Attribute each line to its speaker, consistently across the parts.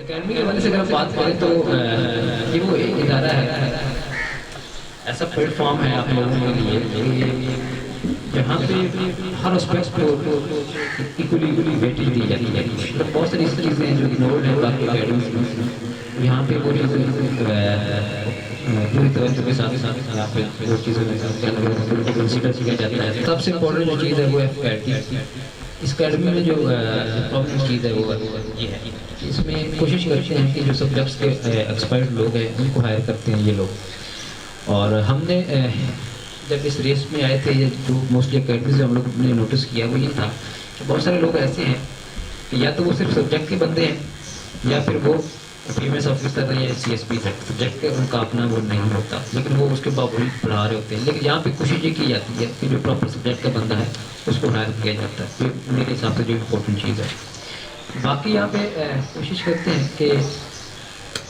Speaker 1: Academy کے حوالے سے اگر بات کریں تو یہ وہ ایک ادارہ ہے، ایسا پلیٹ فارم ہے آپ لوگوں کے لیے کہ جہاں پہ ہر اسپیکٹ کو ایکولی ویٹیج دی جاتی ہے. مطلب بہت ساری ایسی چیزیں ہیں جو اگنورڈ ہیں باقی اکیڈمیز میں، یہاں پہ وہ چیزیں پوری توجہ کے ساتھ یہاں پہ وہ چیزیں کنسیڈر کیا جاتا ہے. سب سے امپورٹنٹ جو چیز ہے وہ ہے اس اکیڈمی میں جو پرابلم چیز ہے وہ یہ ہے، اس میں کوشش کرتے ہیں کہ جو سبجیکٹس کے ایکسپرٹ لوگ ہیں ان کو ہائر کرتے ہیں یہ لوگ. اور ہم نے جب اس ریس میں آئے تھے، یہ جو موسٹلی اکیڈمیز ہم لوگ نے نوٹس کیا وہ یہ تھا کہ بہت سارے لوگ ایسے ہیں کہ یا تو وہ صرف سبجیکٹ کے بندے ہیں یا پھر وہ پی ایم ایس آفیسر یا سی ایس پی ہے. سبجیکٹ ان کا اپنا وہ نہیں ہوتا لیکن وہ اس کے باوجود پڑھا رہے ہوتے ہیں. لیکن یہاں پہ کوشش یہ کی جاتی ہے کہ جو پراپر سبجیکٹ کا بندہ ہے اس کو ہائر کیا جاتا ہے. یہ میرے حساب سے جو امپورٹنٹ چیز ہے. باقی یہاں پہ کوشش کرتے ہیں کہ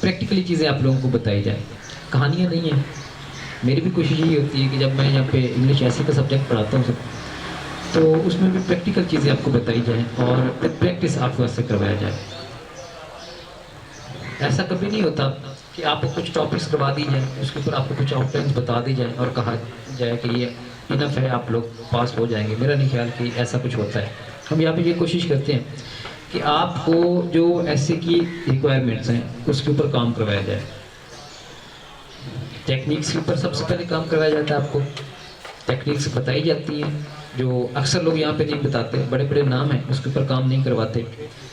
Speaker 1: پریکٹیکلی چیزیں آپ لوگوں کو بتائی جائیں، کہانیاں نہیں ہیں. میری بھی کوشش یہی ہوتی ہے کہ جب میں یہاں پہ انگلش ایسی کا سبجیکٹ پڑھاتا ہوں تو اس میں بھی پریکٹیکل چیزیں آپ کو بتائی جائیں اور پریکٹس آپ کو ایسے کروایا جائے. ایسا کبھی نہیں ہوتا کہ آپ کو کچھ ٹاپکس کروا دی جائیں، اس کے اوپر آپ کو کچھ آؤٹ لائنس بتا دی جائیں اور کہا جائے کہ یہ انف ہے، آپ لوگ پاس ہو جائیں گے. میرا نہیں خیال کہ ایسا کچھ ہوتا ہے. ہم یہاں پہ یہ کوشش کرتے ہیں کہ آپ کو جو ایسے کی ریکوائرمنٹس ہیں اس کے اوپر کام کروایا جائے. ٹیکنیکس کے اوپر سب سے پہلے کام کروایا جاتا ہے. آپ کو ٹیکنیکس بتائی جاتی ہیں جو اکثر لوگ یہاں پہ نہیں بتاتے. بڑے بڑے نام ہیں اس کے اوپر کام نہیں کرواتے.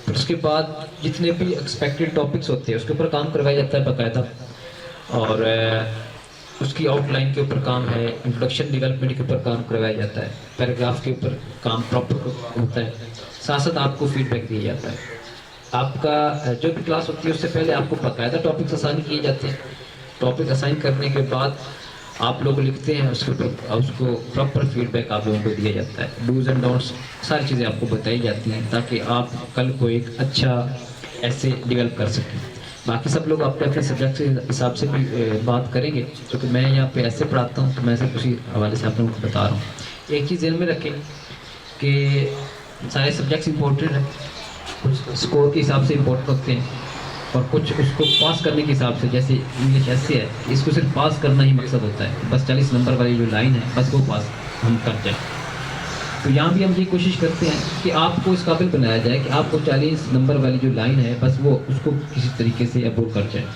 Speaker 1: پھر اس کے بعد جتنے بھی ایکسپیکٹڈ ٹاپکس ہوتے ہیں اس کے اوپر کام کروایا جاتا ہے باقاعدہ. اور اس کی آؤٹ لائن کے اوپر کام ہے، انٹروڈکشن ڈیولپمنٹ کے اوپر کام کروایا جاتا ہے، پیراگراف کے اوپر کام پراپر ہوتا ہے. ساتھ ساتھ آپ کو فیڈ بیک دیا جاتا ہے. آپ کا جو بھی کلاس ہوتی ہے اس سے پہلے آپ کو باقاعدہ ٹاپکس اسائن کیے جاتے ہیں. ٹاپک اسائن کرنے کے بعد آپ لوگ لکھتے ہیں اس کے اوپر، اس کو پراپر فیڈ بیک آپ لوگوں کو دیا جاتا ہے. ڈوز اینڈ ڈونٹس ساری چیزیں آپ کو بتائی جاتی ہیں تاکہ آپ کل کو ایک اچھا ایسے ڈیولپ کر سکیں. باقی سب لوگ اپنے اپنے سبجیکٹ کے حساب سے بھی بات کریں گے کیونکہ میں یہاں پہ ایسے پڑھاتا ہوں تو میں صرف اسی حوالے سے آپ لوگوں کو بتا رہا ہوں. ایک چیز ذہن میں رکھیں کہ سارے سبجیکٹس امپورٹنٹ ہیں، کچھ اسکور کے حساب سے امپورٹنٹ ہوتے ہیں اور کچھ اس کو پاس کرنے کے حساب سے. جیسے انگلش ایسے ہے اس کو صرف پاس کرنا ہی مقصد ہوتا ہے، بس 40 نمبر والی جو لائن ہے بس وہ پاس ہم کر جائیں. تو یہاں بھی ہم یہ کوشش کرتے ہیں کہ آپ کو اس قابل بنایا جائے کہ آپ کو 40 نمبر والی جو لائن ہے بس وہ اس کو کسی طریقے سے ابور کر جائیں.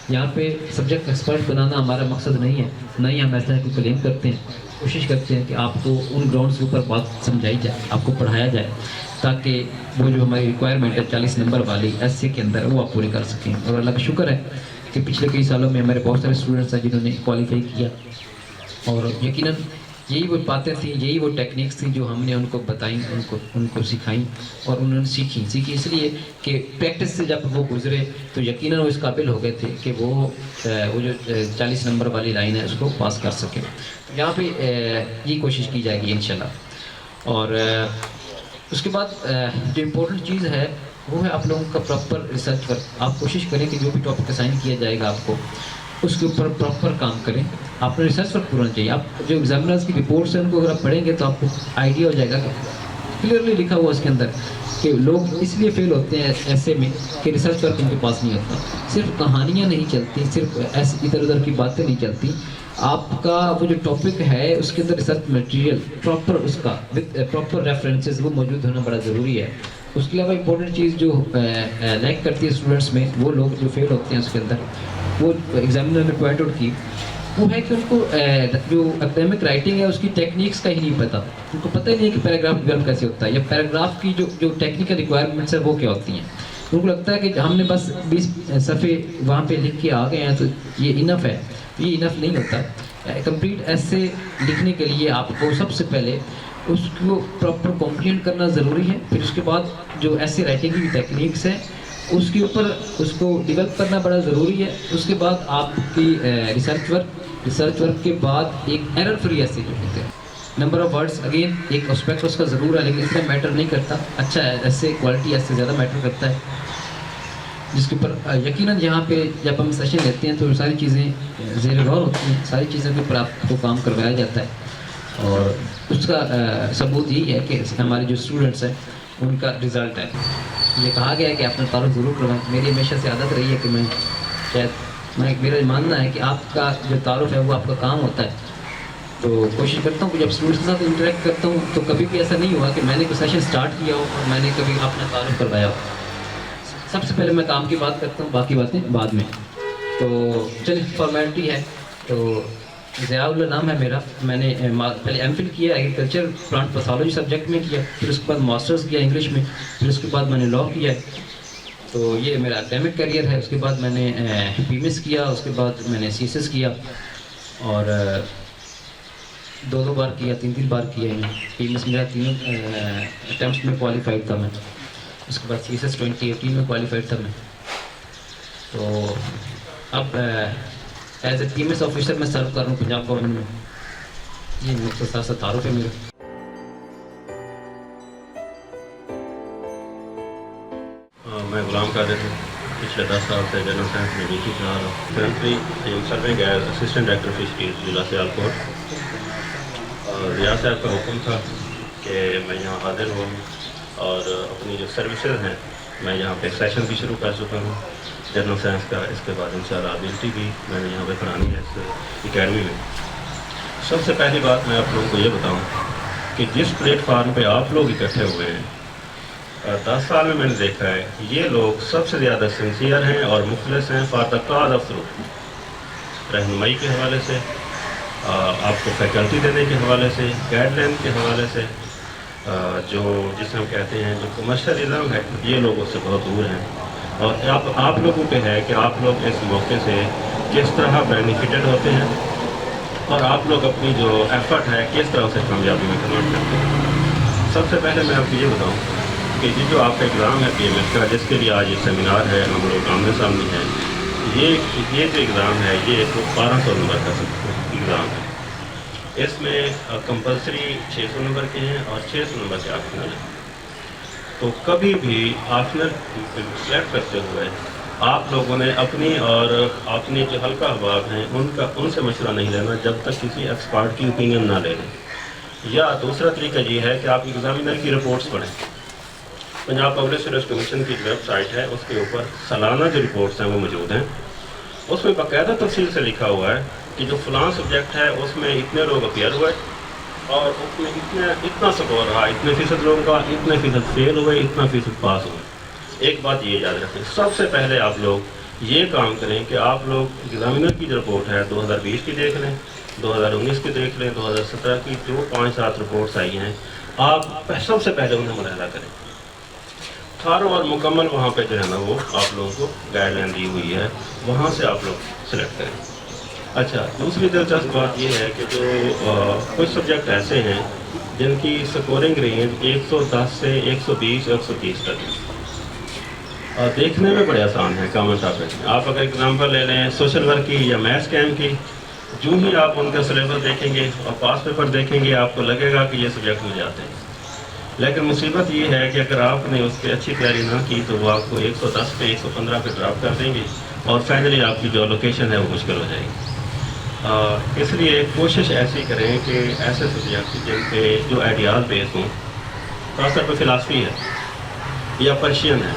Speaker 1: یہاں پہ سبجیکٹ ایکسپرٹ بنانا ہمارا مقصد نہیں ہے، نہ ہی ہم ایسا کوئی کلیم کرتے ہیں. کوشش کرتے ہیں کہ آپ کو ان گراؤنڈس کے اوپر بات سمجھائی جائے، آپ کو پڑھایا جائے تاکہ وہ جو ہماری ریکوائرمنٹ ہے 40 نمبر والی ایس سی کے اندر وہ آپ پوری کر سکیں. اور اللہ کا شکر ہے کہ پچھلے کئی سالوں میں ہمارے بہت سارے اسٹوڈنٹس ہیں جنہوں نے کوالیفائی کیا اور یقیناً یہی وہ باتیں تھیں، یہی وہ ٹیکنیکس تھیں جو ہم نے ان کو بتائیں، ان کو سکھائیں اور انہوں نے سیکھی اس لیے کہ پریکٹس سے جب وہ گزرے تو یقیناً وہ اس قابل ہو گئے تھے کہ وہ جو 40 نمبر والی لائن ہے اس کو پاس کر سکیں. یہاں پہ یہ کوشش کی جائے گی انشاءاللہ. اور اس کے بعد جو امپورٹنٹ چیز ہے وہ ہے آپ لوگوں کا پراپر ریسرچ ورک. آپ کوشش کریں کہ جو بھی ٹاپک اسائن کیا جائے گا آپ کو اس کے اوپر پراپر کام کریں. آپ نے ریسرچ ورک پورا چاہیے. آپ جو ایگزامنرز کی رپورٹس ہیں ان کو اگر آپ پڑھیں گے تو آپ کو آئیڈیا ہو جائے گا کہ کلیئرلی لکھا ہوا اس کے اندر کہ لوگ اس لیے فیل ہوتے ہیں ایسے میں کہ ریسرچ ورک ان کے پاس نہیں ہوتا. صرف کہانیاں نہیں چلتی، صرف ایسے ادھر ادھر کی باتیں نہیں چلتی. آپ کا وہ جو ٹاپک ہے اس کے اندر ریسرچ مٹیریل پراپر اس کا وتھ پراپر ریفرنسز وہ موجود ہونا بڑا ضروری ہے. اس کے علاوہ امپورٹنٹ چیز جو لیک کرتی ہے اسٹوڈنٹس میں، وہ لوگ جو فیل ہوتے ہیں اس کے اندر، وہ ایگزامینر نے پوائنٹ آؤٹ کی، وہ ہے کہ ان کو جو اکیڈمک رائٹنگ ہے اس کی ٹیکنیکس کا ہی نہیں پتہ. ان کو پتہ ہی نہیں ہے کہ پیراگراف ڈیولپ کیسے ہوتا ہے یا پیراگراف کی جو ٹیکنیکل ریکوائرمنٹس ہے وہ کیا ہوتی ہیں. ان کو لگتا ہے کہ ہم نے بس 20 صفحے وہاں پہ لکھ کے آ گئے ہیں تو یہ انف ہے. یہ انف نہیں ہوتا. کمپلیٹ ایسے لکھنے کے لیے آپ کو سب سے پہلے اس کو پراپر کمپلیٹ کرنا ضروری ہے. پھر اس کے بعد جو ایسے رائٹنگ کی ٹیکنیکس ہیں اس کے اوپر اس کو ڈیولپ کرنا بڑا ضروری ہے. اس کے بعد آپ کی ریسرچ ورک کے بعد ایک ایرر فری ایسے جو ہوتے ہیں. نمبر آف ورڈس اگین ایک اسپیکٹ اس کا ضرور ہے لیکن اتنا میٹر نہیں کرتا. اچھا ایسے کوالٹی ایسے زیادہ میٹر کرتا ہے جس کے اوپر یقیناً یہاں پہ جب ہم سیشن لیتے ہیں تو ساری چیزیں زیر غور ہوتی ہیں. ساری چیزوں کے اوپر آپ کو کام کروایا جاتا ہے اور اس کا ثبوت یہی ہے کہ ہمارے جو اسٹوڈنٹس ہیں ان کا رزلٹ ہے. یہ کہا گیا ہے کہ اپنا تعارف ضرور کروائیں. میری ہمیشہ سے عادت رہی ہے کہ میں شاید میرا ماننا ہے کہ آپ کا جو تعارف ہے وہ آپ کا کام ہوتا ہے. تو کوشش کرتا ہوں کہ جب اسٹوڈنٹس کے ساتھ انٹریکٹ کرتا ہوں تو کبھی بھی ایسا نہیں ہوا کہ میں نے کوئی سیشن اسٹارٹ کیا ہو اور میں نے کبھی اپنا تعارف کروایا ہو. سب سے پہلے میں کام کی بات کرتا ہوں, باقی باتیں بعد میں. تو چلیے فارمیلٹی ہے. تو ضیاء اللہ نام ہے میرا. میں نے پہلے ایم فل کیا ایگریکلچر پلانٹ پیتھولوجی سبجیکٹ میں کیا, پھر اس کے بعد ماسٹرز کیا انگلش میں, پھر اس کے بعد میں نے لاء کیا. تو یہ میرا اکیڈمک کیریئر ہے. اس کے بعد میں نے پی ایس کیا, اس کے بعد میں نے سی ایس ایس کیا, اور دو بار کیا, تین بار کیا ہے. پی ایس میرا تینوں اٹیمپٹس میں کوالیفائڈ تھا میں. اس کے بعد سی ایس ایس 2018 میں کوالیفائڈ تھا میں. تو اب as a P M S officer میں سرو کر رہا ہوں پنجاب گورنمنٹ میں. یہ مختصر سا تعارف ہے میرا.
Speaker 2: میں غلام قادر ہوں. پچھلے 10 سال سے جنرل سائنس میں ڈیوٹی کرا رہا ہوں. Currently serving as assistant director fisheries ضلع سیالکوٹ. اور ریاض صاحب کا حکم تھا کہ میں یہاں حاضر ہوں, اور اپنی جو سروسز ہیں میں یہاں پہ سیشن بھی شروع کر چکا ہوں جنرل سائنس کا. اس کے بعد انشاءاللہ ابیلٹی بھی میں نے یہاں پہ پڑھانی ہے اس اکیڈمی میں. سب سے پہلی بات میں آپ لوگوں کو یہ بتاؤں کہ جس پلیٹ فارم پہ آپ لوگ اکٹھے ہوئے ہیں 10 سال میں نے دیکھا ہے یہ لوگ سب سے زیادہ سنسیئر ہیں اور مخلص ہیں for the cause of truth. رہنمائی کے حوالے سے, آپ کو فیکلٹی دینے کے حوالے سے, گائیڈ لائن کے حوالے سے, جو جسے ہم کہتے ہیں جو کمرشلزم ہے یہ لوگ اس سے بہت دور ہیں. اور آپ لوگوں پہ ہے کہ آپ لوگ اس موقع سے کس طرح بینیفٹڈ ہوتے ہیں, اور آپ لوگ اپنی جو ایفرٹ ہے کس طرح اسے کامیابی میں کنورٹ کرتے ہیں. سب سے پہلے میں آپ کو یہ بتاؤں کہ یہ جو آپ کا اگزام ہے پی ایم ایس کا, جس کے لیے آج یہ سیمینار ہے ہم لوگ آمنے سامنے ہیں, یہ جو اگزام ہے یہ 1200 نمبر کا اگزام ہے. اس میں کمپلسری 600 نمبر کے ہیں اور 600 نمبر کے آپشنل ہیں. تو کبھی بھی آپشنل سلیکٹ کرتے ہوئے آپ لوگوں نے اپنی اور اپنی جو حلقہ احباب ہیں ان سے مشورہ نہیں لینا جب تک کسی ایکسپرٹ کی اوپینین نہ لے لیں. یا دوسرا طریقہ یہ ہے کہ آپ ایگزامینر کی رپورٹس پڑھیں. پنجاب پبلک سروس کمیشن کی جو ویب سائٹ ہے اس کے اوپر سالانہ جو رپورٹس ہیں وہ موجود ہیں. اس میں باقاعدہ تفصیل سے لکھا ہوا ہے کہ جو فلاں سبجیکٹ ہے اس میں اتنے لوگ اپیئر ہوئے اور اس میں اتنا سکور رہا, اتنے فیصد لوگوں کا اتنے فیصد فیل ہوئے, اتنا فیصد پاس ہوئے. ایک بات یہ یاد رکھیں, سب سے پہلے آپ لوگ یہ کام کریں کہ آپ لوگ ایگزامینر کی جو رپورٹ ہے 2020 کی دیکھ لیں, 2019 کی دیکھ لیں, 2017 کی جو 5-7 رپورٹس آئی ہیں آپ سب سے پہلے انہیں مطالعہ کریں. تھارو اور مکمل وہاں پہ جو ہے نا وہ آپ لوگوں کو گائیڈ لائن دی ہوئی ہے, وہاں سے آپ لوگ سلیکٹ کریں. اچھا, دوسری دلچسپ بات یہ ہے کہ جو کچھ سبجیکٹ ایسے ہیں جن کی سکورنگ رینج 110 سے 120 130 تک ہے, اور دیکھنے میں بڑے آسان ہے کامن ٹاپک. آپ اگر اگزامپل لے لیں سوشل ورک کی یا میتھس کیمپ کی, جو ہی آپ ان کا سلیبس دیکھیں گے اور پاس پیپر دیکھیں گے آپ کو لگے گا کہ یہ سبجیکٹ مل جاتے ہیں. لیکن مصیبت یہ ہے کہ اگر آپ نے اس کی اچھی تیاری نہ کی تو وہ آپ کو 110 پہ 115 پہ ڈراپ کر دیں گے, اور فائنلی آپ کی جو لوکیشن ہے وہ مشکل ہو جائے گی. اس لیے کوشش ایسی کریں کہ ایسے سبجیکٹ جن پہ جو آئیڈیاز بیس ہوں, خاص طور پہ فلاسفی ہے یا پرشین ہے.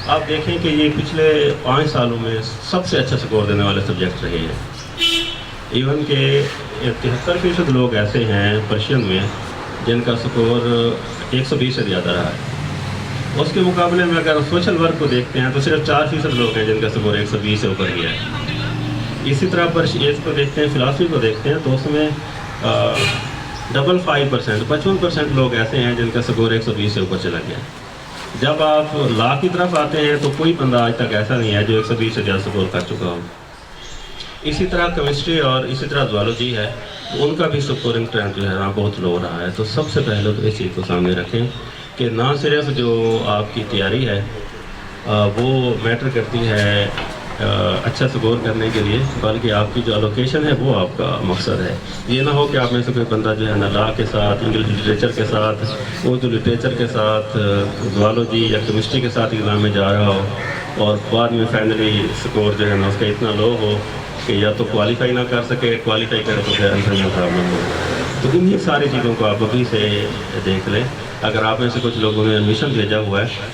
Speaker 2: آپ دیکھیں کہ یہ پچھلے 5 سالوں میں سب سے اچھا سکور دینے والے سبجیکٹ رہے ہیں. ایون کہ 73% لوگ ایسے ہیں پرشین میں جن کا سکور 120 سے زیادہ رہا ہے. اس کے مقابلے میں اگر سوشل ورک کو دیکھتے ہیں تو صرف 4% لوگ ہیں جن کا سکور 120 سے اوپر گیا ہے. اسی طرح پرشین کو دیکھتے ہیں, فلاسفی کو دیکھتے ہیں تو اس میں 55% لوگ ایسے ہیں جن کا سکور 120 سے اوپر چلا گیا. جب آپ لا کی طرف آتے ہیں تو کوئی بندہ آج تک ایسا نہیں ہے جو 120 سے زیادہ سکور کر چکا ہو. اسی طرح کیمسٹری اور اسی طرح زوالوجی ہے, تو ان کا بھی سکورنگ ٹرینڈ جو ہے نا بہت لو رہا ہے. تو سب سے پہلے تو اس چیز کو سامنے رکھیں کہ نہ صرف جو آپ کی تیاری ہے وہ میٹر کرتی ہے اچھا سکور کرنے کے لیے, بلکہ آپ کی جو الوکیشن ہے وہ آپ کا مقصد ہے. یہ نہ ہو کہ آپ میں سے کوئی بندہ جو ہے نا لا کے ساتھ, انگلش لٹریچر کے ساتھ, اردو لٹریچر کے ساتھ, زوالوجی یا کیمسٹری کے ساتھ ایگزام میں جا رہا ہو اور بعد میں فائنلی سکور جو ہے نا اس کا اتنا لو ہو کہ یا تو کوالیفائی نہ کر سکے, کوالیفائی کرے تو پھر انٹرنل پرابلم ہو. تو انہیں ساری چیزوں کو آپ ابھی سے دیکھ لیں. اگر آپ میں سے کچھ لوگوں نے ایڈمیشن بھیجا ہوا ہے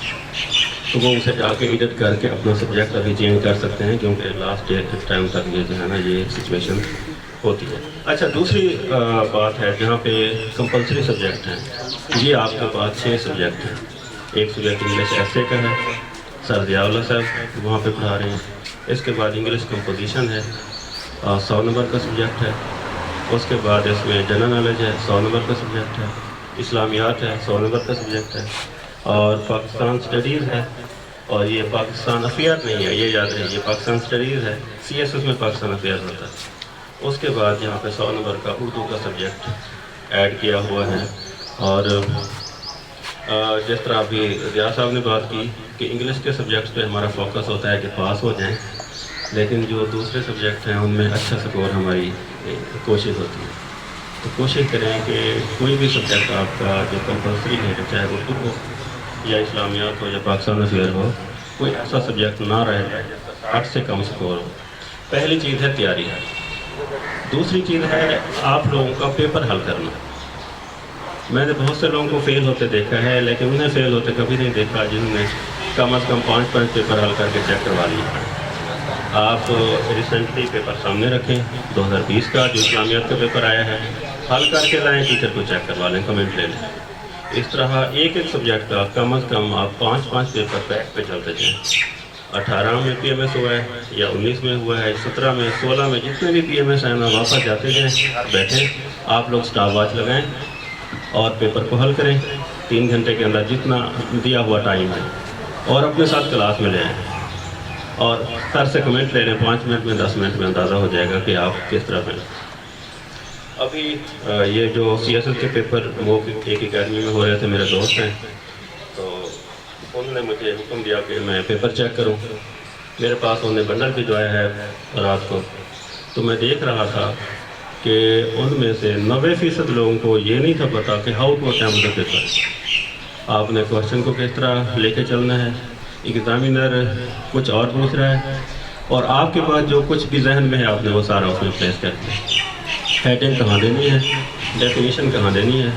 Speaker 2: تو وہ اسے جا کے ایڈٹ کر کے اپنا سبجیکٹ ابھی چینج کر سکتے ہیں, کیونکہ لاسٹ ٹائم تک یہ جو ہے نا یہ سچویشن ہوتی ہے. اچھا, دوسری بات ہے جہاں پہ کمپلسری سبجیکٹ ہیں, یہ آپ کے پاس 6 سبجیکٹ ہیں. ایک سبجیکٹ انگلش ایسے کا ہے, سر ضیاء اللہ صاحب وہاں پہ پڑھا رہے ہیں. اس کے بعد انگلش کمپوزیشن ہے, 100 نمبر کا سبجیکٹ ہے. اس کے بعد اس میں جنرل نالج ہے, 100 نمبر کا سبجیکٹ ہے. اسلامیات ہے, 100 نمبر کا سبجیکٹ ہے. اور پاکستان اسٹڈیز ہے, اور یہ پاکستان افیئر نہیں ہے, یہ یاد رہے, یہ پاکستان اسٹڈیز ہے. CS میں پاکستان افیئر ہوتا ہے. اس کے بعد یہاں پہ 100 نمبر کا اردو کا سبجیکٹ ایڈ کیا ہوا ہے. اور جس طرح ابھی ضیاء صاحب نے بات کی کہ انگلش کے سبجیکٹس پہ ہمارا فوکس ہوتا ہے کہ پاس ہو جائیں, لیکن جو دوسرے سبجیکٹ ہیں ان میں اچھا سکور ہماری کوشش ہوتی ہے. تو کوشش کریں کہ کوئی بھی سبجیکٹ آپ کا جو کمپلسری ہے, چاہے اردو ہو یا اسلامیات ہو یا پاکستان افیئر ہو, کوئی ایسا سبجیکٹ نہ رہے 8 سے کم سکور ہو. پہلی چیز ہے تیاری. دوسری چیز ہے آپ لوگوں کا پیپر حل کرنا. میں نے بہت سے لوگوں کو فیل ہوتے دیکھا ہے, لیکن انہیں فیل ہوتے کبھی نہیں دیکھا جنہوں نے کم از کم 5 پیپر حل کر کے چیک کروا لیے. آپ ریسنٹلی پیپر سامنے رکھیں 2020 کا جو اسلامیات کا پیپر آیا ہے, حل کر کے لائیں, ٹیچر کو چیک کروا لیں, کمنٹ لے لیں. اس طرح ایک سبجیکٹ کا کم از کم آپ 5 پیپر بیک پہ چلتے جائیں. 18 میں PMS ہوا ہے یا 19 میں ہوا ہے, 17 میں, 16 میں, جتنے بھی PMS ہیں نا واپس جاتے جائیں, بیٹھیں. آپ لوگ اسٹاپ واچ لگائیں اور پیپر کو حل کریں 3 گھنٹے کے اندر جتنا دیا ہوا ٹائم ہے, اور اپنے ساتھ کلاس میں لے آئیں اور سر سے کمنٹ لے لیں. 5 منٹ میں 10 منٹ میں اندازہ ہو جائے گا کہ آپ کس طرح پڑھیں. ابھی یہ جو CSL کے پیپر وہ ایک اکیڈمی میں ہو رہے تھے, میرے دوست ہیں, تو انہوں نے مجھے حکم دیا کہ میں پیپر چیک کروں. میرے پاس انہوں نے بنڈل بھجوایا ہے رات کو, تو میں دیکھ رہا تھا کہ ان میں سے 90% لوگوں کو یہ نہیں تھا پتا کہ how to attempt the paper. آپ نے کوشچن کو کس طرح لے کے چلنا ہے, ایگزامینر کچھ اور پوچھ رہا ہے, اور آپ کے پاس جو کچھ بھی ذہن میں ہے آپ نے وہ سارا اس میں پلیس کر دیا. ہیڈنگ کہاں دینی ہے, ڈیفینیشن کہاں دینی ہے,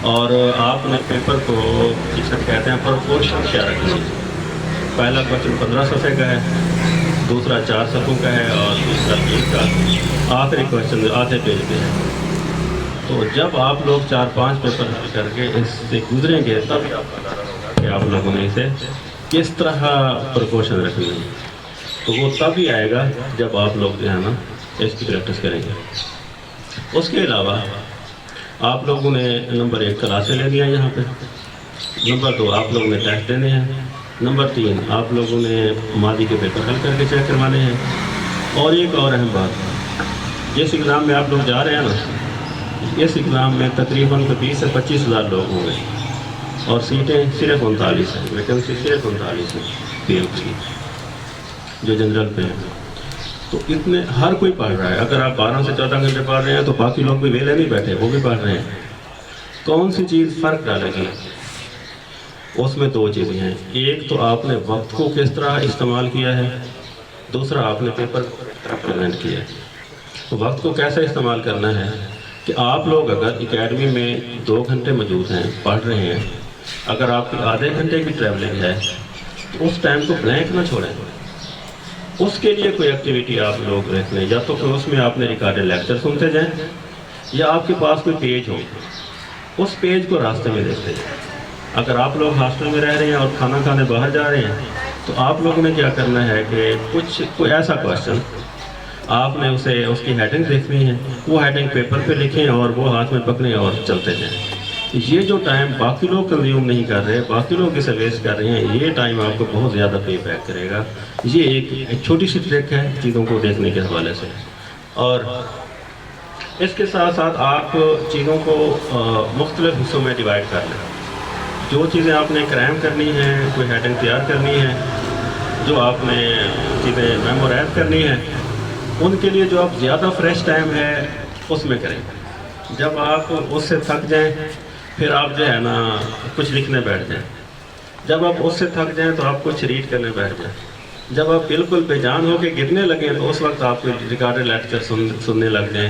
Speaker 2: اور آپ نے پیپر کو جسے کہتے ہیں پرپورشن کیا رکھنی ہے. پہلا کوشچن 15 صفحے کا ہے, دوسرا 4 صفحوں کا ہے, اور تیسرا 1 کا. آخری کوشچن آدھے پیج پہ ہے. تو جب آپ لوگ 4-5 پیپر حل کر کے اس سے گزریں گے تب آپ کو اندازہ ہوگا کہ آپ لوگوں نے اسے کس طرح پرپورشن رکھنی ہے. تو وہ تب ہی آئے گا جب آپ لوگ جو ہے نا اس کی پریکٹس کریں گے. اس کے علاوہ آپ لوگوں نے نمبر 1 کلاسیں لے لیا یہاں پہ, نمبر 2 آپ لوگوں نے ٹیسٹ دینے ہیں, نمبر 3 آپ لوگوں نے ماضی کے پیپر حل کر کے چیک کروانے ہیں. اور ایک اور اہم بات, جس ایگزام میں آپ لوگ جا رہے ہیں نا, اس ایگزام میں تقریباً 20 سے 25 ہزار لوگ ہوں گے, اور سیٹیں صرف 39 ہیں, ویکینسی صرف 39 ہیں PMS کی جو جنرل پہ ہیں. تو اتنے ہر کوئی پڑھ رہا ہے. اگر آپ 12 سے 14 گھنٹے پڑھ رہے ہیں تو باقی لوگ بھی ویلے نہیں بیٹھے, وہ بھی پڑھ رہے ہیں. کون سی چیز فرق ڈالے گی؟ اس میں 2 چیزیں ہیں. ایک تو آپ نے وقت کو کس طرح استعمال کیا ہے, دوسرا آپ نے پیپر کو کس طرح پریزنٹ کیا ہے. تو وقت کو کیسے استعمال کرنا ہے کہ آپ لوگ اگر اکیڈمی میں 2 گھنٹے موجود ہیں, پڑھ رہے ہیں, اگر آپ کی آدھے گھنٹے کی ٹریولنگ ہے تو اس ٹائم کو بلینک نہ چھوڑیں. اس کے لیے کوئی ایکٹیویٹی آپ لوگ رکھ لیں, یا تو کہ اس میں آپ نے ریکارڈڈ لیکچر سنتے جائیں, یا آپ کے پاس کوئی پیج ہو, اس پیج کو راستے میں دیکھتے جائیں. اگر آپ لوگ ہاسٹل میں رہ رہے ہیں اور کھانا کھانے باہر جا رہے ہیں تو آپ لوگوں نے کیا کرنا ہے کہ کوئی ایسا کوشچن آپ نے اسے اس کی ہیڈنگ دیکھنی ہے, وہ ہیڈنگ پیپر پہ لکھیں اور وہ ہاتھ میں پکڑیں اور چلتے جائیں. یہ جو ٹائم باقی لوگ کنزیوم نہیں کر رہے, باقی لوگ اسے ویسٹ کر رہے ہیں, یہ ٹائم آپ کو بہت زیادہ پے بیک کرے گا. یہ ایک چھوٹی سی ٹرک ہے چیزوں کو دیکھنے کے حوالے سے. اور اس کے ساتھ ساتھ آپ چیزوں کو مختلف حصوں میں ڈیوائڈ کر لیں. جو چیزیں آپ نے کرائم کرنی ہیں, کوئی ہیڈنگ تیار کرنی ہے, جو آپ نے چیزیں میمورائز کرنی ہے, ان کے لیے جو آپ زیادہ فریش ٹائم ہے اس میں کریں. جب آپ اس سے تھک جائیں پھر آپ جو ہے نا کچھ لکھنے بیٹھ جائیں. جب آپ اس سے تھک جائیں تو آپ کچھ ریڈ کرنے بیٹھ جائیں. جب آپ بالکل بے جان ہو کے گرنے لگیں تو اس وقت آپ ریکارڈڈ لیکچر سننے لگ جائیں.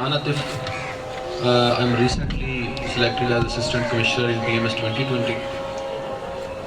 Speaker 3: I'm Atif. I'm recently selected as Assistant Commissioner in PMS 2020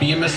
Speaker 3: PMS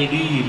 Speaker 3: AD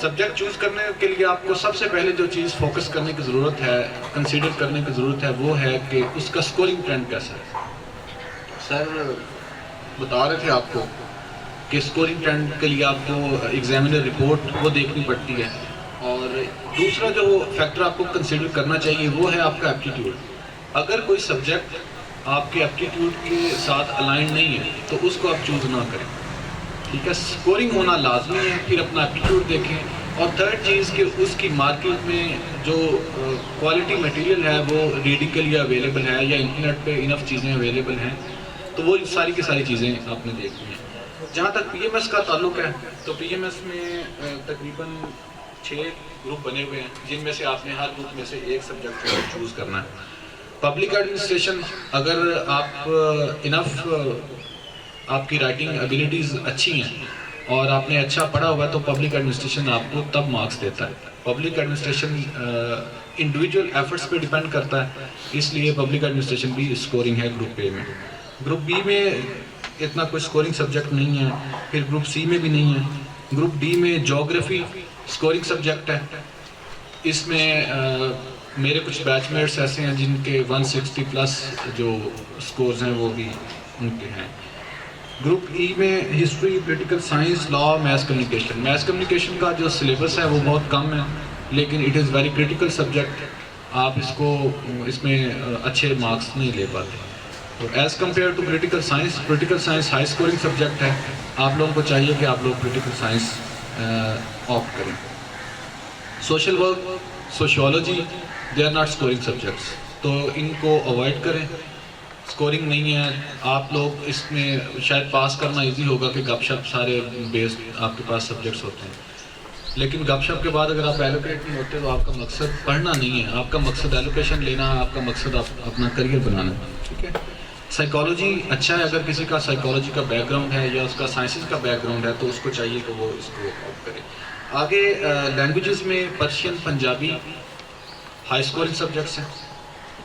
Speaker 3: subject choose کرنے کے لیے آپ کو سب سے پہلے جو چیز فوکس کرنے کی ضرورت ہے، کنسیڈر کرنے کی ضرورت ہے، وہ ہے کہ اس کا اسکورنگ ٹرینڈ کیسا ہے. سر بتا رہے تھے آپ کو کہ اسکورنگ ٹرینڈ کے لیے آپ کو ایگزامینر رپورٹ وہ دیکھنی پڑتی ہے، اور دوسرا جو فیکٹر آپ کو کنسیڈر کرنا چاہیے وہ ہے آپ کا ایپٹیٹیوڈ. اگر کوئی سبجیکٹ آپ کے ایپٹیٹیوڈ کے ساتھ الائنڈ نہیں ہے تو اس کو آپ چوز نہ کریں. ٹھیک ہے، اسکورنگ ہونا لازمی ہے، پھر اپنا ایپٹیٹیوڈ دیکھیں. اور تھرڈ چیز کہ اس کی مارکیٹ میں جو کوالٹی مٹیریل ہے وہ ریڈی کے لیے اویلیبل ہے یا انٹرنیٹ پہ انف چیزیں اویلیبل ہیں، تو وہ ساری کی ساری چیزیں آپ نے دیکھنی ہیں. جہاں تک پی ایم ایس کا تعلق ہے تو پی ایم ایس میں تقریباً 6 گروپ بنے ہوئے ہیں، جن میں سے آپ نے ہر گروپ میں سے ایک سبجیکٹ چوز کرنا ہے. پبلک ایڈمنسٹریشن، اگر آپ انف آپ کی رائٹنگ ایبیلٹیز اچھی ہیں اور آپ نے اچھا پڑھا ہوا تو پبلک ایڈمنسٹریشن آپ کو تب مارکس دیتا ہے. پبلک ایڈمنسٹریشن انڈیویجول ایفرٹس پہ ڈیپینڈ کرتا ہے، اس لیے پبلک ایڈمنسٹریشن بھی اسکورنگ ہے گروپ اے میں. گروپ بی میں اتنا کوئی اسکورنگ سبجیکٹ نہیں ہے، پھر گروپ سی میں بھی نہیں ہے. گروپ ڈی میں جیوگرافی اسکورنگ سبجیکٹ ہے. اس میں میرے کچھ بیچ میٹس ایسے ہیں جن کے 160 پلس جو اسکورز ہیں وہ بھی ان کے ہیں. گروپ ای میں history, political science, law, mass communication. Mass communication کا جو سلیبس ہے وہ بہت کم ہے، لیکن it is very critical subject. آپ اس میں اچھے مارکس نہیں لے پاتے. تو as compare to political science high scoring subject ہے. آپ لوگوں کو چاہیے کہ آپ لوگ پولیٹیکل سائنس آپٹ کریں. Social work, sociology, they are not scoring subjects, تو ان کو اوائڈ کریں. اسکورنگ نہیں ہے. آپ لوگ اس میں شاید پاس کرنا ایزی ہوگا کہ گپ شپ سارے بیسڈ آپ کے پاس سبجیکٹس ہوتے ہیں، لیکن گپ شپ کے بعد اگر آپ ایلوکیٹ نہیں ہوتے تو آپ کا مقصد پڑھنا نہیں ہے، آپ کا مقصد ایلوکیشن لینا ہے، آپ کا مقصد اپنا کریئر بنانا ہے. ٹھیک ہے. سائیکالوجی اچھا ہے، اگر کسی کا سائیکالوجی کا بیک گراؤنڈ ہے یا اس کا سائنسز کا بیک گراؤنڈ ہے تو اس کو چاہیے کہ وہ اس کو آپٹ کرے. آگے لینگویجز میں Persian, Punjabi high scoring subjects ہیں.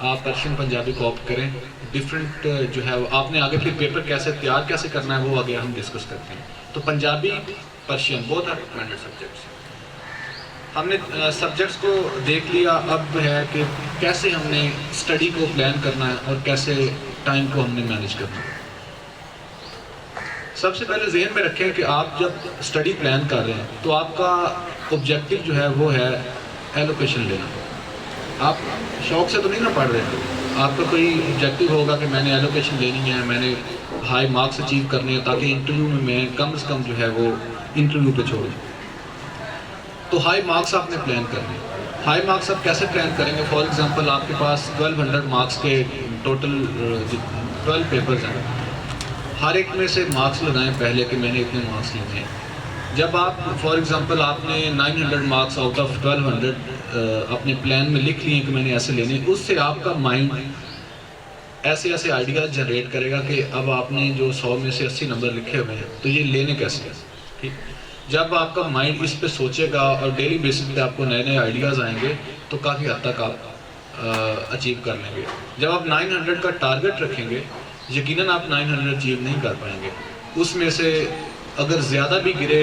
Speaker 3: آپ پرشین، پنجابی کو آپٹ کریں. ڈفرینٹ جو ہے آپ نے آگے پھر پیپر تیار کیسے کرنا ہے وہ آگے ہم ڈسکس کرتے ہیں. تو پنجابی، پرشین بہت ریکمینڈیڈ سبجیکٹس ہیں. ہم نے سبجیکٹس کو دیکھ لیا، اب ہے کہ کیسے ہم نے اسٹڈی کو پلان کرنا ہے اور کیسے ٹائم کو ہم نے مینیج کرنا ہے. سب سے پہلے ذہن میں رکھیں کہ آپ جب اسٹڈی پلان کر رہے ہیں تو آپ کا آبجیکٹو جو ہے وہ ہے ایلوکیشن لینا. آپ شوق سے تو نہیں نہ پڑھ رہے ہیں، آپ کا کوئی آبجیکٹو ہوگا کہ میں نے ایلوکیشن لینی ہے، میں نے ہائی مارکس اچیو کرنے ہیں تاکہ انٹرویو میں کم از کم جو ہے وہ انٹرویو پہ چھوڑیں. تو ہائی مارکس آپ نے پلان کرنے. ہائی مارکس آپ کیسے پلان کریں گے؟ فار ایگزامپل آپ کے پاس 1200 مارکس کے ٹوٹل 12 پیپرز ہیں. ہر ایک میں سے مارکس لگائیں پہلے کہ میں نے اتنے مارکس لینے ہیں. جب آپ فار ایگزامپل آپ نے 900 مارکس آؤٹ آف 1200 اپنے پلان میں لکھ لیے کہ میں نے ایسے لینے، اس سے آپ کا مائنڈ ایسے آئیڈیاز جنریٹ کرے گا کہ اب آپ نے جو 100 میں سے 80 نمبر لکھے ہوئے ہیں تو یہ لینے کیسے ہیں. ٹھیک. جب آپ کا مائنڈ اس پہ سوچے گا اور ڈیلی بیسس پہ آپ کو نئے آئیڈیاز آئیں گے تو کافی حد تک آپ اچیو کر لیں گے. جب آپ 900 کا ٹارگٹ رکھیں گے یقیناً آپ 900 اچیو نہیں کر پائیں گے. اس میں سے اگر زیادہ بھی گرے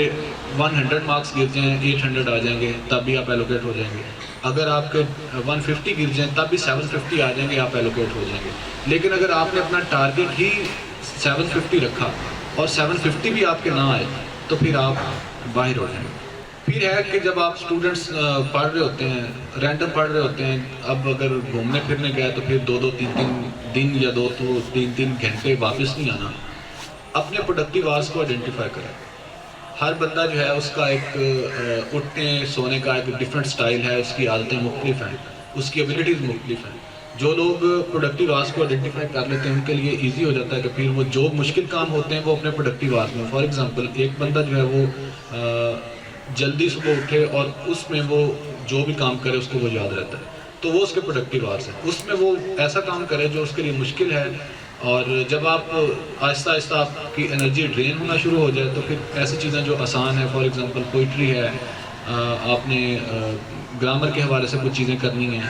Speaker 3: 100 مارکس گر جائیں 800 آ جائیں گے تب بھی آپ ایلوکیٹ ہو جائیں گے. اگر آپ کے 150 گر جائیں تب بھی 750 آ جائیں گے، آپ ایلوکیٹ ہو جائیں گے. لیکن اگر آپ نے اپنا ٹارگٹ ہی 750 رکھا اور 750 بھی آپ کے نہ آئے تو پھر آپ باہر ہو جائیں گے. پھر ہے کہ جب آپ اسٹوڈنٹس پڑھ رہے ہوتے ہیں، رینڈم پڑھ رہے ہوتے ہیں، اب اگر گھومنے پھرنے گئے تو پھر 2-3 دن یا 2-3 گھنٹے واپس نہیں آنا. اپنے پروڈکٹیو آورس کو آئیڈینٹیفائی کریں. ہر بندہ جو ہے اس کا ایک اٹھنے سونے کا ایک ڈفرینٹ سٹائل ہے، اس کی عادتیں مختلف ہیں، اس کی ایبیلٹیز مختلف ہیں. جو لوگ پروڈکٹیو آورس کو آئیڈینٹیفائی کر لیتے ہیں ان کے لیے ایزی ہو جاتا ہے کہ پھر وہ جو مشکل کام ہوتے ہیں وہ اپنے پروڈکٹیو آورس میں. فار ایگزامپل ایک بندہ جو ہے وہ جلدی صبح اٹھے اور اس میں وہ جو بھی کام کرے اس کو وہ یاد رہتا ہے تو وہ اس کے پروڈکٹیو آورس ہیں. اس میں وہ ایسا کام کرے جو اس کے لیے مشکل ہے، اور جب آپ آہستہ آہستہ آپ کی انرجی ڈرین ہونا شروع ہو جائے تو پھر ایسی چیزیں جو آسان ہیں، فار ایگزامپل پوئٹری ہے، آپ نے گرامر کے حوالے سے کچھ چیزیں کرنی ہیں،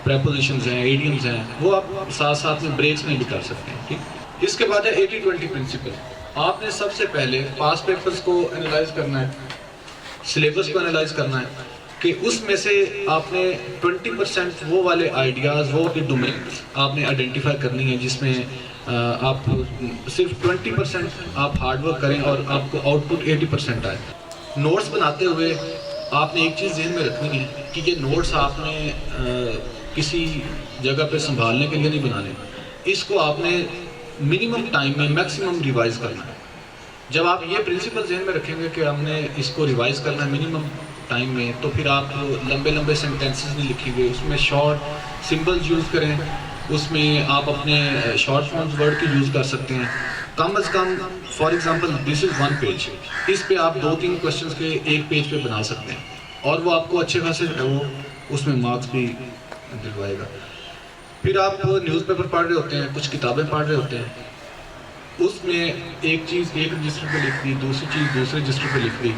Speaker 3: پریپوزیشنز ہیں، ایڈیمز ہیں، وہ آپ ساتھ ساتھ میں بریکس میں بھی کر سکتے ہیں. ٹھیک. اس کے بعد ہے 80-20 پرنسپل. آپ نے سب سے پہلے پاس پیپرز کو انالائز کرنا ہے. سلیبس کو انالائز کرنا ہے کہ اس میں سے آپ نے 20% وہ والے آئیڈیاز، وہ ڈومین آپ نے آئیڈینٹیفائی کرنی ہے جس میں آپ صرف 20% آپ ہارڈ ورک کریں اور آپ کو آؤٹ پٹ 80% آئے. نوٹس بناتے ہوئے آپ نے ایک چیز ذہن میں رکھنی ہے کہ یہ نوٹس آپ نے کسی جگہ پہ سنبھالنے کے لیے نہیں بنانے، اس کو آپ نے منیمم ٹائم میں میکسیمم ریوائز کرنا ہے. جب آپ یہ پرنسپل ذہن میں رکھیں گے کہ ہم نے اس کو ریوائز کرنا ہے منیمم ٹائم میں، تو پھر آپ لمبے لمبے سینٹینسز نہیں لکھیں گے، اس میں شارٹ سمبلز یوز کریں، اس میں آپ اپنے شارٹ فارمز ورڈ کے یوز کر سکتے ہیں. کم از کم for example this is 1 page, اس پہ آپ 2-3 کوشچنس کے ایک پیج پہ بنا سکتے ہیں اور وہ آپ کو اچھے خاصے وہ اس میں مارکس بھی دلوائے گا. پھر آپ نیوز پیپر پڑھ رہے ہوتے ہیں، کچھ کتابیں پڑھ رہے ہوتے ہیں، اس میں ایک چیز ایک رجسٹر پہ لکھ دی، دوسری چیز دوسرے رجسٹر پہ لکھ دی،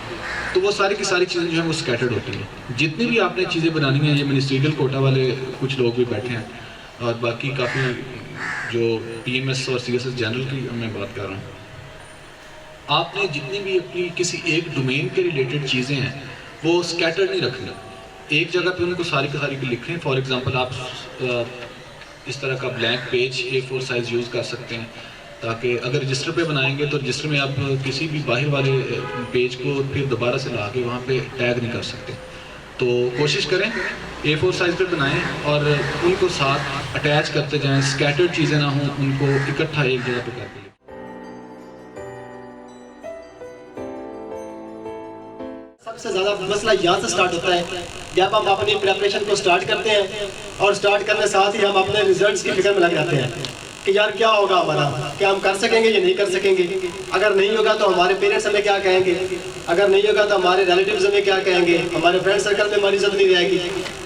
Speaker 3: تو وہ ساری کی ساری چیزیں جو ہیں وہ اسکیٹرڈ ہوتی ہیں. جتنی بھی آپ نے چیزیں بنانی ہیں، یہ منسٹریل کوٹا والے کچھ لوگ بھی بیٹھے ہیں اور باقی کافی جو پی ایم ایس اور سی ایس ایس جنرل کی میں بات کر رہا ہوں، آپ نے جتنی بھی اپنی کسی ایک ڈومین کے ریلیٹڈ چیزیں ہیں وہ اسکیٹرڈ نہیں رکھنا، ایک جگہ پہ ان کو ساری کی ساری لکھیں. فار ایگزامپل آپ اس طرح کا blank page A4 size use کر سکتے ہیں تاکہ اگر رجسٹر پہ بنائیں گے تو رجسٹر میں آپ کسی بھی باہر والے پیج کو پھر دوبارہ سے لا کے وہاں پہ ٹیگ نہیں کر سکتے. تو کوشش کریں A4 سائز پہ بنائیں اور ان کو ساتھ اٹیچ کرتے جائیں، اسکیٹرڈ چیزیں نہ ہوں، ان کو اکٹھا ایک جگہ پہ کر کے.
Speaker 4: سب سے زیادہ مسئلہ یہاں سے سٹارٹ ہوتا ہے جب ہم اپنی پریپریشن کو سٹارٹ کرتے ہیں اور سٹارٹ کرنے ساتھ ہی ہم اپنے ریزلٹس کی فکر میں لگ جاتے ہیں کہ یار کیا ہوگا ہمارا، کیا ہم کر سکیں گے یا نہیں کر سکیں گے، اگر نہیں ہوگا تو ہمارے پیرنٹس ہمیں کیا کہیں گے، اگر نہیں ہوگا تو ہمارے ریلیٹیوز ہمیں کیا کہیں گے، ہمارے فرینڈ سرکل میں ہماری عزت نہیں رہے گی.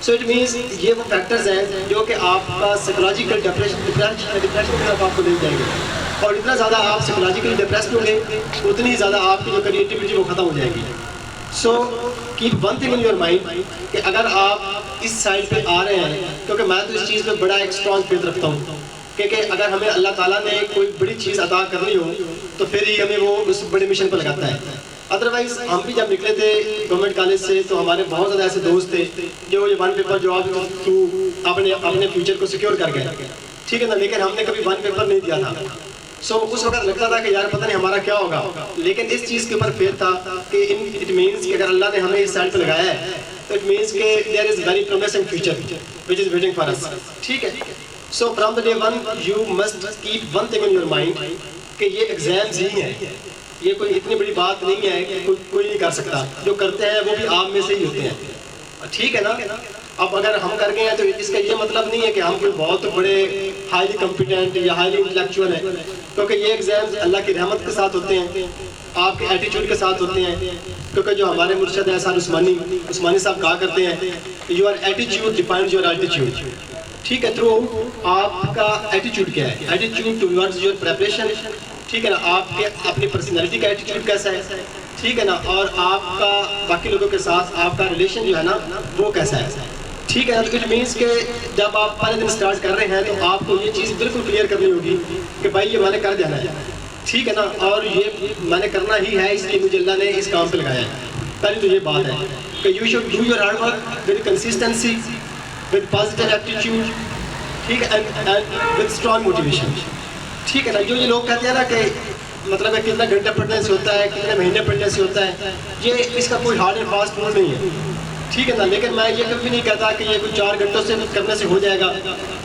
Speaker 4: سو اٹ مینس یہ وہ فیکٹرز ہیں جو کہ آپ کا سائیکولوجیکل ڈپریشن کی طرف آپ کو لے جائیں گے، اور اتنا زیادہ آپ سائیکولوجیکلی ڈپریسڈ ہوں گے اتنی ہی زیادہ آپ کی جو کریٹیوٹی وہ ختم ہو جائے گی. So keep one thing in your mind کہ اگر آپ اس سائڈ پہ آ رہے ہیں، کیونکہ میں تو اس چیز پہ بڑا ایک اسٹرانگ فیتھ رکھتا ہوں کہ اگر ہمیں اللہ تعالیٰ نے کوئی بڑی چیز عطا کرنی ہو تو پھر ہی ہمیں وہ اس بڑے مشن پہ لگاتا ہے. ادروائز ہم بھی جب نکلے تھے گورنمنٹ کالج سے تو ہمارے بہت زیادہ ایسے دوست تھے جو یہ 1 پیپر جاب تھرو اپنے فیوچر کو سیکیور کر گئے، ٹھیک ہے نا، لیکن ہم نے کبھی 1 پیپر نہیں دیا تھا. سو اس وقت لگتا تھا کہ یار پتہ نہیں ہمارا کیا ہوگا، لیکن اس چیز کے اوپر فیتھ تھا کہ اٹ مینس کہ اگر اللہ نے ہمیں اس سائڈ پہ لگایا ہے تو اٹ مینس کہ there is very promising future which is waiting for us. ٹھیک ہے. So from the day one you must keep one thing in your mind کہ یہ ایگزامز ہی ہیں، یہ کوئی اتنی بڑی بات نہیں ہے کہ کوئی نہیں کر سکتا، جو کرتے ہیں وہ بھی آپ میں سے ہی ہوتے ہیں. ٹھیک ہے نا. اب اگر ہم کر گئے ہیں تو اس کا یہ مطلب نہیں ہے کہ ہم کوئی بہت بڑے ہائیلی کمپیٹنٹ یا ہائیلی انٹلیکچوئل ہیں، کیونکہ یہ ایگزامز اللہ کی رحمت کے ساتھ ہوتے ہیں، آپ کے ایٹیچیوڈ کے ساتھ ہوتے ہیں. کیونکہ جو ہمارے مرشد ہیں سر عثمانی صاحب کہا کرتے ہیں یور ایٹیچیوڈ ڈیفائنز یور الٹیچیوڈ. ٹھیک ہے. تھرو آپ کا ایٹیچیوڈ کیا ہے، ایٹیچیوڈ ٹوورڈز یور پریپریشن، ٹھیک ہے نا، آپ کے اپنی پرسنالٹی کا ایٹیچیوڈ کیسا ہے، ٹھیک ہے نا، اور آپ کا باقی لوگوں کے ساتھ آپ کا ریلیشن جو ہے نا وہ کیسا ہے. ٹھیک ہے نا. تو اٹ مینس کہ جب آپ پہلے دن اسٹارٹ کر رہے ہیں تو آپ کو یہ چیز بالکل کلیئر کرنی ہوگی کہ بھائی یہ میں نے کر جانا ہے، ٹھیک ہے نا، اور یہ میں نے کرنا ہی ہے، اس لیے مجھے اللہ نے اس کام پہ لگایا ہے. پہلی تو یہ بات ہے کہ you should do your hard work with consistency, with positive attitude, ٹھیک ہے، اینڈ ود اسٹرانگ موٹیویشن. ٹھیک ہے نا. جو یہ لوگ کہتے ہیں نا کہ مطلب ہے کتنا گھنٹہ پڑھنے سے ہوتا ہے، کتنے مہینے پڑھنے سے ہوتا ہے، یہ اس کا کوئی ہارڈ اینڈ فاسٹ رول نہیں ہے، ٹھیک ہے نا. لیکن میں یہ کبھی نہیں کہتا کہ یہ کوئی 4 گھنٹوں سے کرنے سے ہو جائے گا.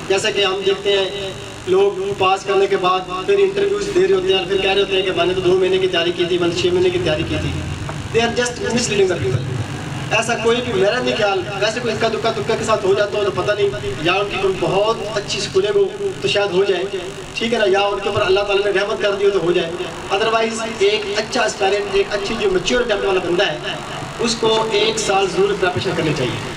Speaker 4: جیسا کہ ہم دیکھتے ہیں لوگ پاس کرنے کے بعد پھر انٹرویوز دے رہے ہوتے ہیں اور پھر کہہ رہے ہوتے ہیں کہ میں نے تو 2 مہینے کی تیاری کی تھی، میں نے 6 مہینے کی تیاری کی تھی. They are just misleading the people. ایسا کوئی بھی میرا نہیں خیال، ویسے کوئی اکا دکا کے ساتھ ہو جاتا ہو تو پتہ نہیں، یا ان کی کوئی بہت اچھی اسکولیں ہو تو شاید ہو جائے، ٹھیک ہے نا، یا ان کے اوپر اللہ تعالیٰ نے رحمت کر دی ہو تو ہو جائے. ادروائز ایک اچھا اسپیرنٹ، ایک اچھی جو میچور ڈیولپ والا بندہ ہے اس کو 1 سال ضرور پریپریشن کرنی چاہیے.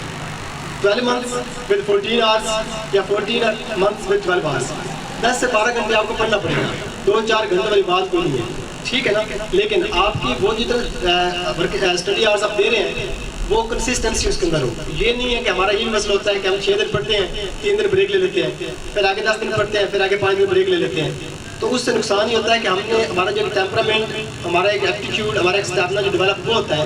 Speaker 4: 12 months with 14 hours یا 14 months with 12 hours. 10 سے 12 گھنٹے آپ کو پڑھنا پڑے گا، 2-4 گھنٹے والی بات کوئی نہیں ہے، ٹھیک ہے نا. لیکن آپ کی وہ جتنے اسٹڈی آورس آپ دے رہے ہیں وہ کنسسٹنسی اس کے اندر ہو. یہ نہیں ہے کہ ہمارا یہ مسئلہ ہوتا ہے کہ ہم 6 دن پڑھتے ہیں، 3 دن بریک لے لیتے ہیں، پھر آگے 10 دن پڑھتے ہیں، پھر آگے 5 دن بریک لے لیتے ہیں. تو اس سے نقصان یہ ہوتا ہے کہ ہم نے ہمارا جو ٹیمپرامنٹ، ہمارا ایک ایپٹیچیوڈ، ہمارا ایک اسٹیمنا جو ڈیولپ ہوا ہوتا ہے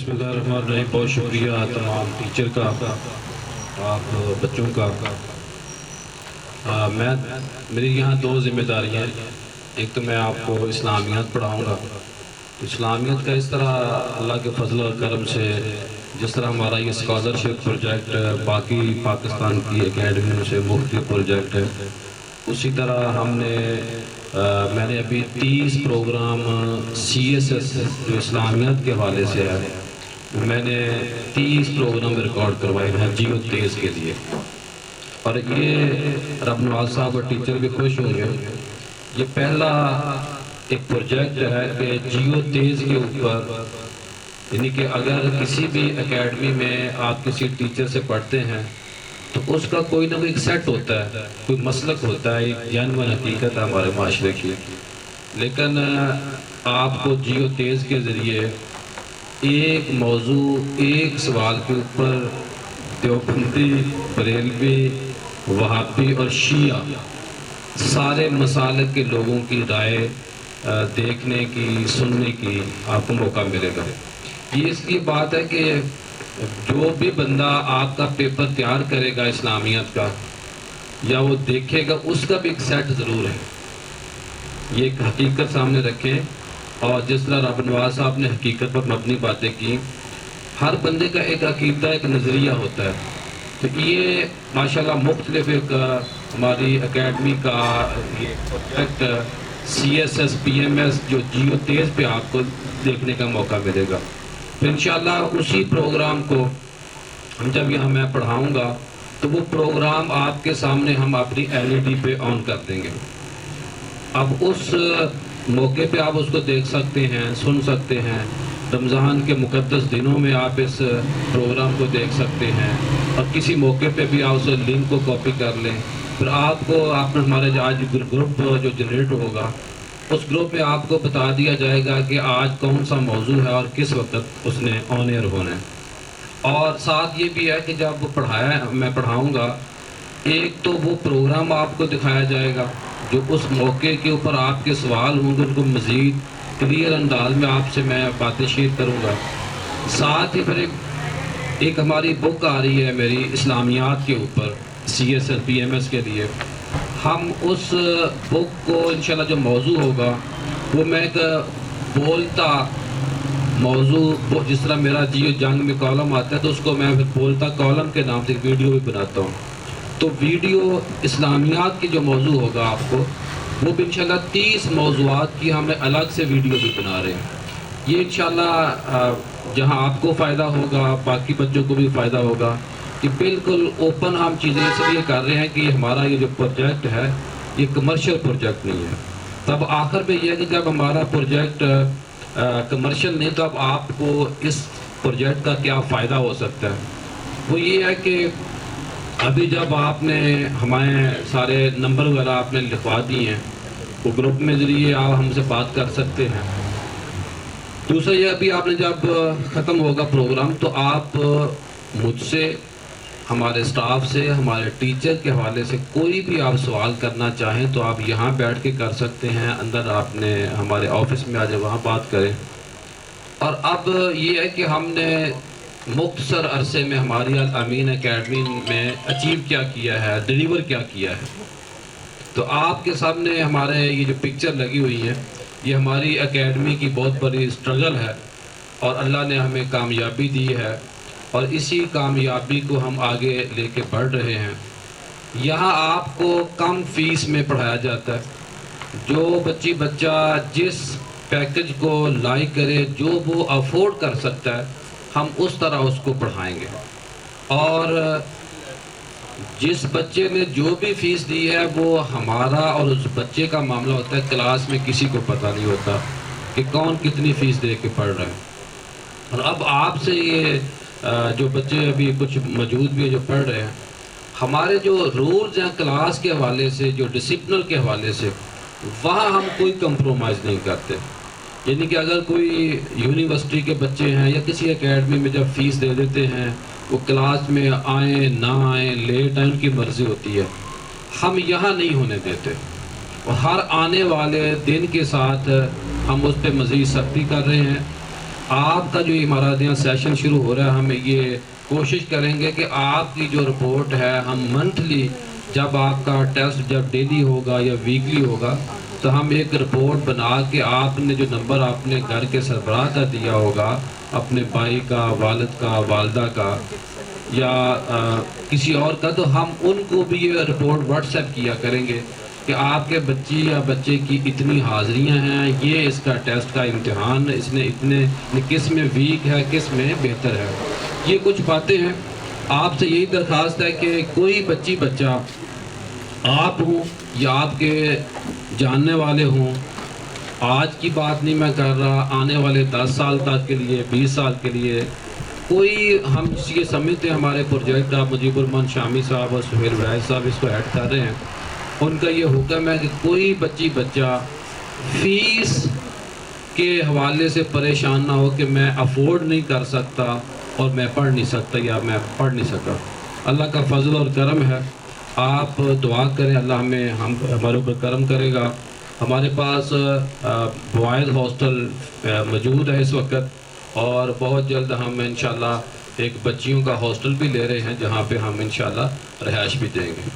Speaker 5: بسم اللہ الرحمن الرحیم. بہت شکریہ تمام ٹیچر کا، آپ بچوں کا. میری یہاں 2 ذمہ داریاں ہیں. ایک تو میں آپ کو اسلامیات پڑھاؤں گا. اسلامیات کا اس طرح اللہ کے فضل و کرم سے جس طرح ہمارا یہ اسکالرشپ پروجیکٹ باقی پاکستان کی اکیڈمیوں سے مختلف پروجیکٹ ہے، اسی طرح میں نے ابھی 30 پروگرام CSS جو اسلامیات کے حوالے سے ہے، میں نے 30 پروگرام ریکارڈ کروائے ہیں جیو تیز کے لیے. اور یہ رب نواز صاحب اور ٹیچر بھی خوش ہوں گے. یہ پہلا ایک پروجیکٹ ہے کہ جیو تیز کے اوپر، یعنی کہ اگر کسی بھی اکیڈمی میں آپ کسی ٹیچر سے پڑھتے ہیں تو اس کا کوئی نہ کوئی سیٹ ہوتا ہے، کوئی مسلک ہوتا ہے، ایک جانور حقیقت ہے ہمارے معاشرے کی. لیکن آپ کو جیو تیز کے ذریعے ایک موضوع، ایک سوال کے اوپر دیوبندی، بریلوی، وہابی اور شیعہ سارے مسالک کے لوگوں کی رائے دیکھنے کی، سننے کی آپ کو موقع ملے گا. یہ اس کی بات ہے کہ جو بھی بندہ آپ کا پیپر تیار کرے گا اسلامیات کا یا وہ دیکھے گا، اس کا بھی ایک سیٹ ضرور ہے. یہ ایک حقیقت سامنے رکھیں. اور جس طرح رب نواز صاحب نے حقیقت پر مبنی باتیں کی، ہر بندے کا ایک عقیدہ، ایک نظریہ ہوتا ہے. تو یہ ماشاءاللہ مختلف ایک ہماری اکیڈمی کا یہ پروجیکٹ CSS PMS جو جیو تیز پہ آپ کو دیکھنے کا موقع ملے گا. تو انشاءاللہ اسی پروگرام کو جب یہاں میں پڑھاؤں گا تو وہ پروگرام آپ کے سامنے ہم اپنی LED پہ آن کر دیں گے. اب اس موقع پہ آپ اس کو دیکھ سکتے ہیں، سن سکتے ہیں. رمضان کے مقدس دنوں میں آپ اس پروگرام کو دیکھ سکتے ہیں، اور کسی موقع پہ بھی آپ اس لنک کو کاپی کر لیں. پھر آپ کو ہمارے آج گروپ جو جنریٹ ہوگا، اس گروپ میں آپ کو بتا دیا جائے گا کہ آج کون سا موضوع ہے اور کس وقت اس نے آن ایئر ہونا ہے. اور ساتھ یہ بھی ہے کہ جب میں پڑھاؤں گا، ایک تو وہ پروگرام آپ کو دکھایا جائے گا جو اس موقع کے اوپر آپ کے سوال ہوں گے، ان کو مزید کلیئر انداز میں آپ سے میں باتیں شیئر کروں گا. ساتھ ہی پھر ایک ہماری بک آ رہی ہے میری اسلامیات کے اوپر CSS PMS کے لیے. ہم اس بک کو انشاءاللہ جو موضوع ہوگا وہ میں ایک بولتا موضوع، جس طرح میرا جیو جنگ میں کالم آتا ہے تو اس کو میں پھر بولتا کالم کے نام سے ایک ویڈیو بھی بناتا ہوں. تو ویڈیو اسلامیات کی جو موضوع ہوگا آپ کو، وہ بھی انشاءاللہ 30 موضوعات کی ہم نے الگ سے ویڈیو بھی بنا رہے ہیں. یہ انشاءاللہ جہاں آپ کو فائدہ ہوگا، باقی بچوں کو بھی فائدہ ہوگا. کہ بالکل اوپن ہم چیزیں اس لیے کر رہے ہیں کہ ہمارا یہ جو پروجیکٹ ہے یہ کمرشل پروجیکٹ نہیں ہے. تب آخر میں یہ ہے کہ جب ہمارا پروجیکٹ کمرشل نہیں تو اب آپ کو اس پروجیکٹ کا کیا فائدہ ہو سکتا ہے. وہ یہ ہے کہ ابھی جب آپ نے ہمارے سارے نمبر وغیرہ آپ نے لکھوا دی ہیں، وہ گروپ میں ذریعے آپ ہم سے بات کر سکتے ہیں. دوسرا یہ ابھی آپ نے جب ختم ہوگا پروگرام تو آپ مجھ سے، ہمارے سٹاف سے، ہمارے ٹیچر کے حوالے سے کوئی بھی آپ سوال کرنا چاہیں تو آپ یہاں بیٹھ کے کر سکتے ہیں. اندر آپ نے ہمارے آفس میں آ جائے، وہاں بات کریں. اور اب یہ ہے کہ ہم نے مختصر عرصے میں ہماری الامین اکیڈمی میں اچیو کیا کیا ہے، ڈیلیور کیا کیا ہے. تو آپ کے سامنے ہمارے یہ جو پکچر لگی ہوئی ہے، یہ ہماری اکیڈمی کی بہت بڑی اسٹرگل ہے اور اللہ نے ہمیں کامیابی دی ہے، اور اسی کامیابی کو ہم آگے لے کے بڑھ رہے ہیں. یہاں آپ کو کم فیس میں پڑھایا جاتا ہے. جو بچہ جس پیکج کو لائک کرے، جو وہ افورڈ کر سکتا ہے، ہم اس طرح اس کو پڑھائیں گے. اور جس بچے نے جو بھی فیس دی ہے وہ ہمارا اور اس بچے کا معاملہ ہوتا ہے. کلاس میں کسی کو پتہ نہیں ہوتا کہ کون کتنی فیس دے کے پڑھ رہا ہے. اور اب آپ سے یہ جو بچے ابھی کچھ موجود بھی ہیں جو پڑھ رہے ہیں، ہمارے جو رولز ہیں کلاس کے حوالے سے، جو ڈسپلن کے حوالے سے، وہاں ہم کوئی کمپرومائز نہیں کرتے. یعنی کہ اگر کوئی یونیورسٹی کے بچے ہیں یا کسی اکیڈمی میں جب فیس دے دیتے ہیں، وہ کلاس میں آئیں نہ آئیں، لیٹ آئیں، ان کی مرضی ہوتی ہے. ہم یہاں نہیں ہونے دیتے، اور ہر آنے والے دن کے ساتھ ہم اس پہ مزید سختی کر رہے ہیں. آپ کا جو ہمارا یہاں سیشن شروع ہو رہا ہے، ہم یہ کوشش کریں گے کہ آپ کی جو رپورٹ ہے ہم منتھلی، جب آپ کا ٹیسٹ جب ڈیلی ہوگا یا ویکلی ہوگا، تو ہم ایک رپورٹ بنا کے آپ نے جو نمبر آپ نے گھر کے سربراہ کا دیا ہوگا، اپنے بھائی کا، والد کا، والدہ کا یا کسی اور کا، تو ہم ان کو بھی یہ رپورٹ واٹس ایپ کیا کریں گے کہ آپ کے بچی یا بچے کی اتنی حاضریاں ہیں، یہ اس کا ٹیسٹ کا امتحان، اس نے اتنے کس میں ویک ہے، کس میں بہتر ہے۔ یہ کچھ باتیں ہیں۔ آپ سے یہی درخواست ہے کہ کوئی بچہ آپ ہوں یا آپ کے جاننے والے ہوں، آج کی بات نہیں میں کر رہا، آنے والے 10 سال تک کے لیے، 20 سال کے لیے، کوئی ہم یہ سمجھتے ہیں ہمارے پروجیکٹ آپ مجیب الرحمان شامی صاحب اور سہیل وائز صاحب اس کو ہیڈ کر رہے ہیں، ان کا یہ حکم ہے کہ کوئی بچہ فیس کے حوالے سے پریشان نہ ہو کہ میں افورڈ نہیں کر سکتا اور میں پڑھ نہیں سکتا یا میں پڑھ نہیں سکا۔ اللہ کا فضل اور کرم ہے، آپ دعا کریں، اللہ ہمارے اوپر کرم کرے گا۔ ہمارے پاس بوائز ہاسٹل موجود ہے اس وقت، اور بہت جلد ہم انشاءاللہ ایک بچیوں کا ہاسٹل بھی لے رہے ہیں جہاں پہ ہم انشاءاللہ رہائش بھی دیں گے۔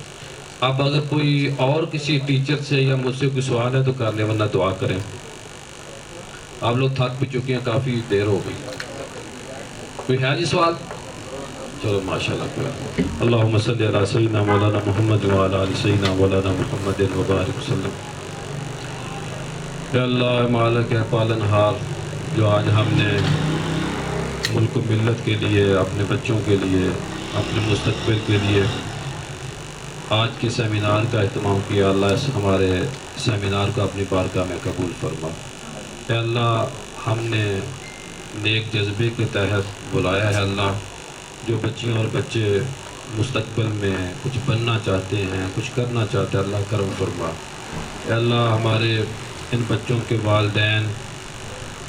Speaker 5: اب اگر کوئی اور کسی ٹیچر سے یا مجھ سے کوئی سوال ہے تو کر لیں، ورنہ دعا کریں۔ آپ لوگ تھک بھی چکے ہیں، کافی دیر ہو گئی۔ کوئی ہے جی سوال؟ چلو ماشاءاللہ۔ اللہم صلی علی سیدنا مولانا محمد وعلی آل سیدنا مولانا محمد وبارک وسلم۔ اے اللہ مالک ہے پالنہار، جو آج ہم نے ملک و ملت کے لیے، اپنے بچوں کے لیے، اپنے مستقبل کے لیے آج کے سیمینار کا اہتمام کیا، اللہ اس ہمارے سیمینار کو اپنی بارگاہ میں قبول فرما۔ اے اللہ ہم نے نیک جذبے کے تحت بلایا ہے، اللہ جو بچیاں اور بچے مستقبل میں کچھ بننا چاہتے ہیں، کچھ کرنا چاہتے ہیں، اللہ کرم فرما۔ اے اللہ ہمارے ان بچوں کے والدین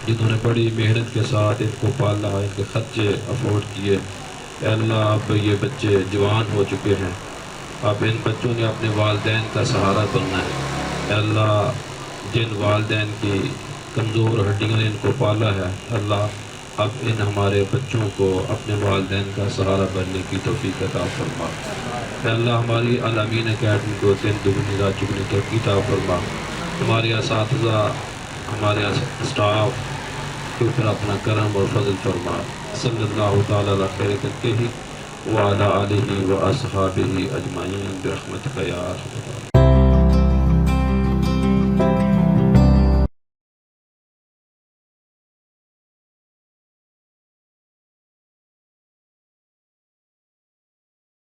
Speaker 5: جنہوں نے بڑی محنت کے ساتھ ان کو پالا، ان کے خرچے افورڈ کیے، اے اللہ اب یہ بچے جوان ہو چکے ہیں، اب ان بچوں نے اپنے والدین کا سہارا بننا ہے۔ اے اللہ جن والدین کی کمزور ہڈیوں نے ان کو پالا ہے، اللہ اب ان ہمارے بچوں کو اپنے والدین کا سہارا بننے کی توفیق عطا فرما۔ اے اللہ ہماری الامین اکیڈمی کو دن دگنی رات چگنی ترقی عطا فرما۔ ہمارے اساتذہ، ہمارے اسٹاف کے اوپر اپنا کرم اور فضل فرما۔ صلی اللہ تعالیٰ علی خیر خلقہ وعلی آلہ و اصحابہ اجمعین برحمتک یا ارحم الراحمین۔